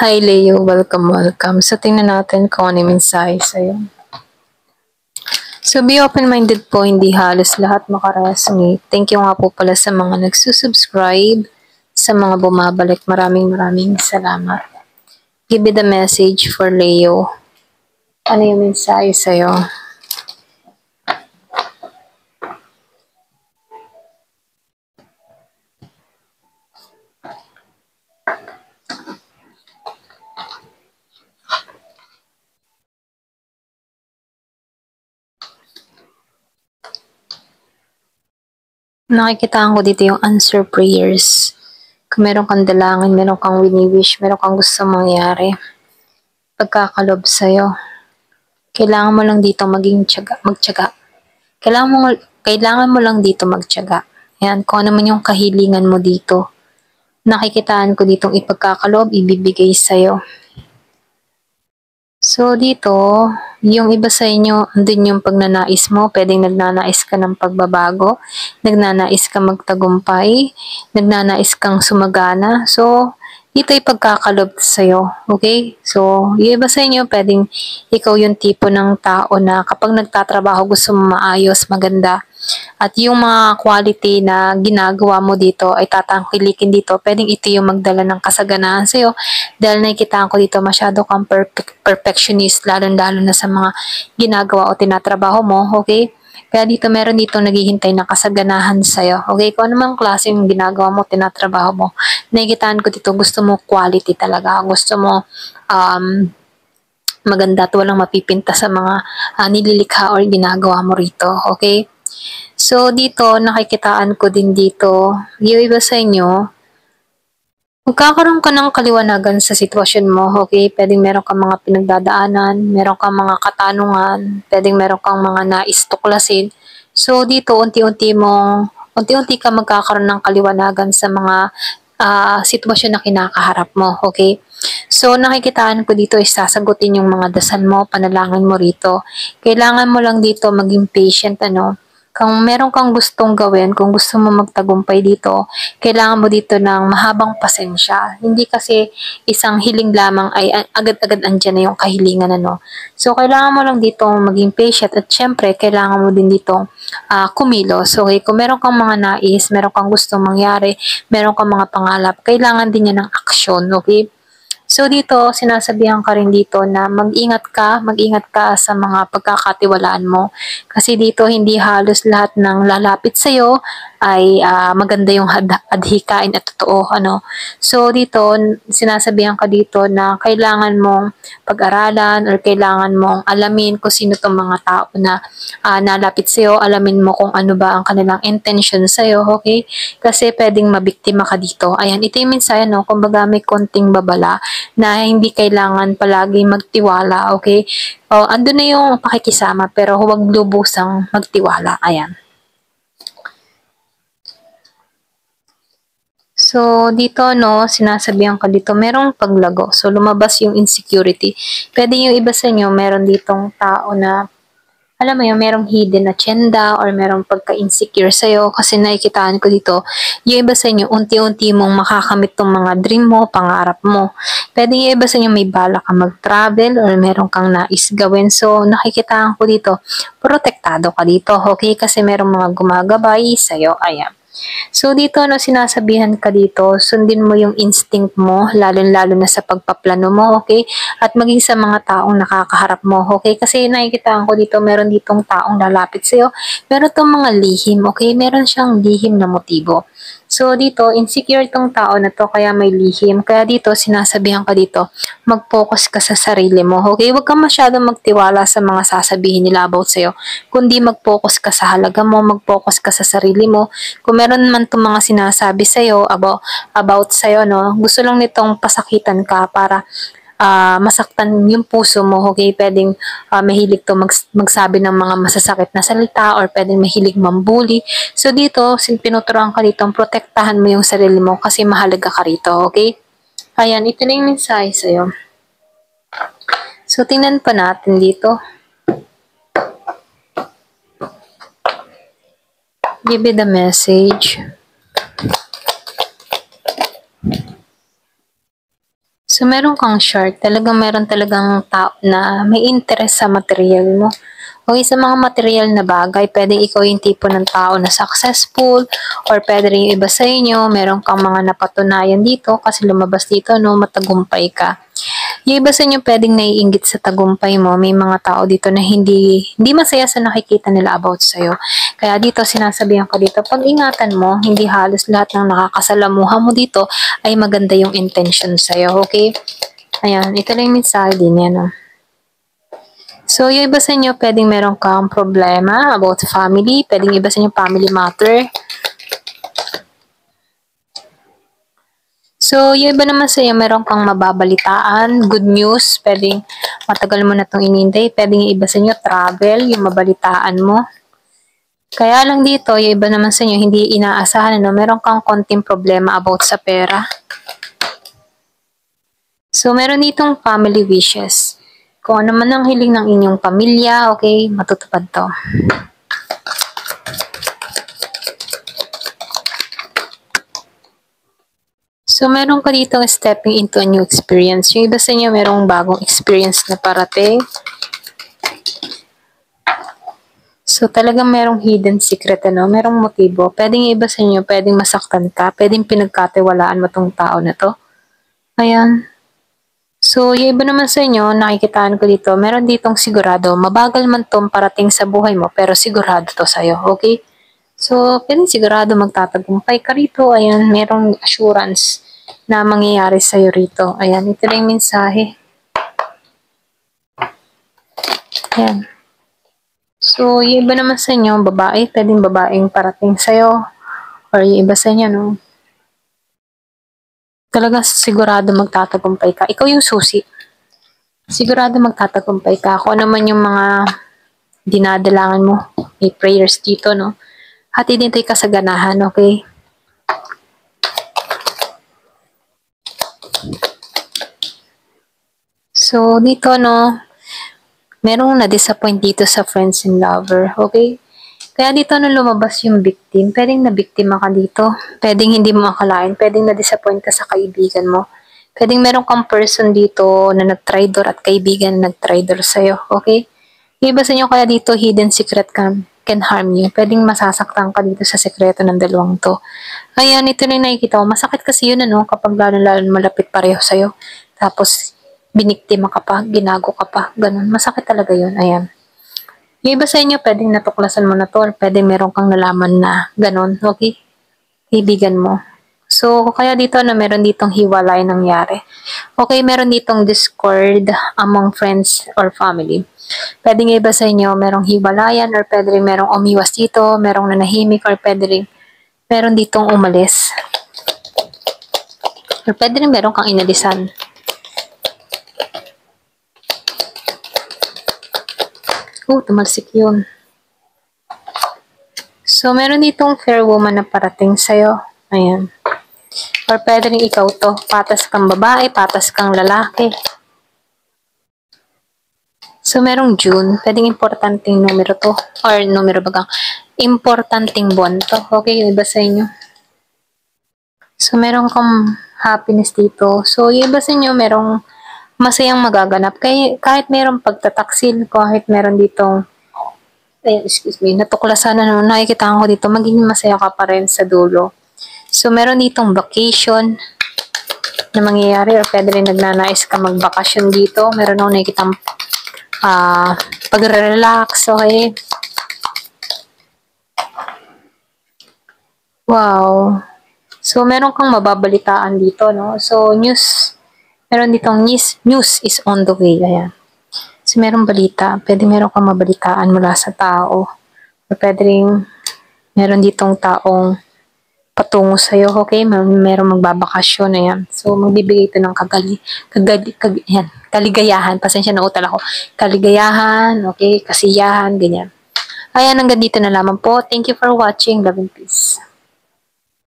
Hi Leo, welcome. So tingnan natin kung ano yung mensahe sa'yo. So be open-minded po, hindi halos lahat makaresonate. Thank you nga po pala sa mga nagsusubscribe, sa mga bumabalik. Maraming salamat. Give me the message for Leo. Ano yung mensahe sa'yo? Nakikitaan ko dito yung answer prayers. Kung meron kang dalangin, meron kang wini-wish, meron kang gusto mangyari, pagkakalob sa'yo, kailangan mo lang dito magtiyaga. Kailangan mo lang dito magtiyaga. Yan, kung ano man yung kahilingan mo dito. Nakikitaan ko ditong ipagkakaloob, ibibigay sa'yo. So dito, yung iba sa inyo, andun yung pagnanais mo, pwedeng nagnanais ka ng pagbabago, nagnanais ka magtagumpay, nagnanais kang sumagana. So, dito ipagkakalob sa'yo, okay? So, yung iba sa inyo, pwedeng ikaw yung tipo ng tao na kapag nagtatrabaho gusto mo maayos, maganda. At yung mga quality na ginagawa mo dito ay tatangkilikin dito, pwedeng ito yung magdala ng kasaganahan sa'yo dahil nakikita ko dito masyado kang perfectionist lalo-lalo na sa mga ginagawa o tinatrabaho mo, okay? Kaya dito meron dito naghihintay na kasaganahan sa'yo, okay? Kung anumang klase yung ginagawa mo, tinatrabaho mo, nakikitaan ko dito gusto mo quality talaga, gusto mo maganda at walang mapipinta sa mga nililikha or ginagawa mo rito, okay? So, dito, nakikitaan ko din dito, yung iba sa inyo, magkakaroon ka ng kaliwanagan sa sitwasyon mo, okay? Pwedeng meron kang mga pinagdadaanan, meron kang mga katanungan, pwedeng meron kang mga nais tuklasin. So, dito, unti-unti ka magkakaroon ng kaliwanagan sa mga sitwasyon na kinakaharap mo, okay? So, nakikitaan ko dito is sasagutin yung mga dasal mo, panalangin mo rito. Kailangan mo lang dito maging patient, kung meron kang gustong gawin, kung gusto mo magtagumpay dito, kailangan mo dito ng mahabang pasensya. Hindi kasi isang hiling lamang ay agad-agad andyan na yung kahilingan, So, kailangan mo lang dito maging patient at syempre, kailangan mo din dito kumilos. Okay, kung meron kang mga nais, meron kang gustong mangyari, meron kang mga pangalap, kailangan din yan ng aksyon, okay? So dito, sinasabihan ka rin dito na mag-ingat ka sa mga pagkakatiwalaan mo. Kasi dito, hindi halos lahat ng lalapit sa'yo ay maganda yung adhikain at totoo, So dito, sinasabihan ka dito na kailangan mong pag-aralan or kailangan mong alamin kung sino tong mga tao na nalapit sa'yo, alamin mo kung ano ba ang kanilang intention sa'yo, okay? Kasi pwedeng mabiktima ka dito. Ayan, ito yung mensahe, kumbaga may konting babala na hindi kailangan palagi magtiwala, okay? O, andun na yung pakikisama pero huwag lubusang magtiwala. Ayan. So, dito, sinasabihan ka dito, merong paglago. So, lumabas yung insecurity. Pwede yung iba sa inyo, meron ditong tao na alam mo yun, merong hidden agenda or merong pagka-insecure sa'yo kasi nakikitaan ko dito, yung iba sa inyo, unti-unti mong makakamit tong mga dream mo, pangarap mo. Pwede yung iba sa inyo may bala ka mag-travel or meron kang nais gawin. So, nakikitaan ko dito, protektado ka dito, okay? Kasi merong mga gumagabay sa'yo. Ayan. So dito sinasabihan ka dito, sundin mo yung instinct mo, lalo-lalo na sa pagpaplano mo, okay? At maging sa mga taong nakakaharap mo, okay? Kasi nakikita ko dito, meron ditong taong lalapit sa'yo, meron tong mga lihim, okay? Meron siyang lihim na motibo. So dito, insecure tong tao na to, kaya may lihim. Kaya dito, sinasabihan ka dito, mag-focus ka sa sarili mo, okay? Huwag kang masyadong magtiwala sa mga sasabihin nila about sa'yo, kundi mag-focus ka sa halaga mo, mag-focus ka sa sarili mo. Kung meron man itong mga sinasabi sa'yo about sa'yo, gusto lang nitong pasakitan ka para masaktan yung puso mo, okay? Pwedeng mahilig to magsabi ng mga masasakit na salita or pwedeng mahilig mambuli. So dito, pinuturuan ka dito, protektahan mo yung sarili mo kasi mahalaga ka rito, okay? Ayan, ito na yung mensahe sa'yo. So, tingnan pa natin dito. Give me the message. So, meron kang shark. Talagang meron talagang tao na may interest sa material mo. Okay, sa mga material na bagay, pwedeng ikaw yung tipo ng tao na successful, or pwede rin yung iba sa inyo, meron kang mga napatunayan dito kasi lumabas dito, no, matagumpay ka. Yung iba sa inyo pwedeng naiinggit sa tagumpay mo. May mga tao dito na hindi masaya sa nakikita nila about sa'yo. Kaya dito, sinasabihan ko dito, pag-ingatan mo, hindi halos lahat ng nakakasalamuha mo dito ay maganda yung intention sa'yo, okay? Ayan, ito lang yung mensahe din yan, no? So, yung iba sa inyo, pwedeng meron kang problema about family, pwedeng iba sa inyo family matter. So, yung iba naman sa'yo, meron kang mababalitaan, good news, pwedeng matagal mo na itong inintay, pwedeng yung iba sa inyo, travel, yung mabalitaan mo. Kaya lang dito, yung iba naman sa inyo, hindi inaasahan, ano, meron kang konting problema about sa pera. So, meron ditong family wishes. Kung ano man ang hiling ng inyong pamilya, okay, matutupad to. So, meron ka dito stepping into a new experience. Yung iba sa inyo, merong bagong experience na parating. So, talagang merong hidden secret, ano? Merong motibo. Pwedeng iba sa inyo, pwedeng masaktan ka, pwedeng pinagkatiwalaan mo tong tao na to. Ayan. So, yung iba naman sa inyo, nakikitaan ko dito, meron ditong sigurado, mabagal man tong parating sa buhay mo, pero sigurado to sa'yo, okay? So, pwedeng sigurado magtatagumpay ka rito. Ayan, merong assurance na mangyayari sa'yo rito. Ayan, ito na yung mensahe. Ayan. So, yung iba naman sa inyo, babae, pwedeng babaeng parating sa'yo. Or yung iba sa inyo, no? Talagang sigurado magtatagumpay ka. Ikaw yung susi. Sigurado magtatagumpay ka. Kung ano man yung mga dinadalangan mo, may prayers dito, no? Hatid din tayo kasaganahan, okay? So, dito, no, merong na-disappoint dito sa friends and lover, okay? Kaya dito na lumabas yung victim, pwedeng na-biktima ka dito, pwedeng hindi mo akalain, pwedeng na-disappoint ka sa kaibigan mo, pwedeng meron kang person dito na nag-traitor at kaibigan na nag-traitor sa'yo, okay? Iba sa inyo kaya dito, hidden secret can harm you. Pwedeng masasaktan ka dito sa sekreto ng dalawang to. Ayan, ito na yung nakikita ko. Masakit kasi yun, ano, kapag lalo malapit pareho sa'yo. Tapos, biniktima ka pa, ginago ka pa, ganun. Masakit talaga yun, ayan. Yung iba sa inyo, pwedeng natuklasan mo na to, or pwedeng meron kang nalaman na ganun, okay? Kaibigan mo. So, kaya dito na meron ditong hiwalay nangyari. Okay, meron ditong discord among friends or family. Pwedeng iba sa inyo, merong hiwalayan, or pwede rin merong umiwas dito, merong nanahimik, or pwede rin meron ditong umalis. Or pwede rin meron kang inalisan. Tumalsik yun. So, meron ditong fair woman na parating sa'yo. Ayan. Or pwede rin ikaw to. Patas kang babae, patas kang lalaki. So, merong June. Pwedeng importanteng numero to. Or numero bagang. Importanteng buwan to. Okay, yung iba sa inyo. So, meron kang happiness dito. So, yung iba sa inyo, merong masayang magaganap. Kahit merong pagtataksil, kahit meron ditong natuklasan na nakikita ko dito, maging masaya ka pa rin sa dulo. So, meron ditong vacation na mangyayari, or pwede rin nagnanais ka magbakasyon dito. Meron akong nakikita pag-relax, okay? Wow. So, meron kang mababalitaan dito, no? So, meron ditong news is on the way, ayan. So, merong balita, pwede meron kang mabalitaan mula sa tao. O pwede rin meron ditong taong patungo sa'yo, okay? Merong magbabakasyon, ayan. So, magbibigay ito ng kaligayahan. Pasensya na utal ako. Kaligayahan, okay? Kasiyahan, ganyan. Ayan, hanggang dito na lamang po. Thank you for watching. Love and peace.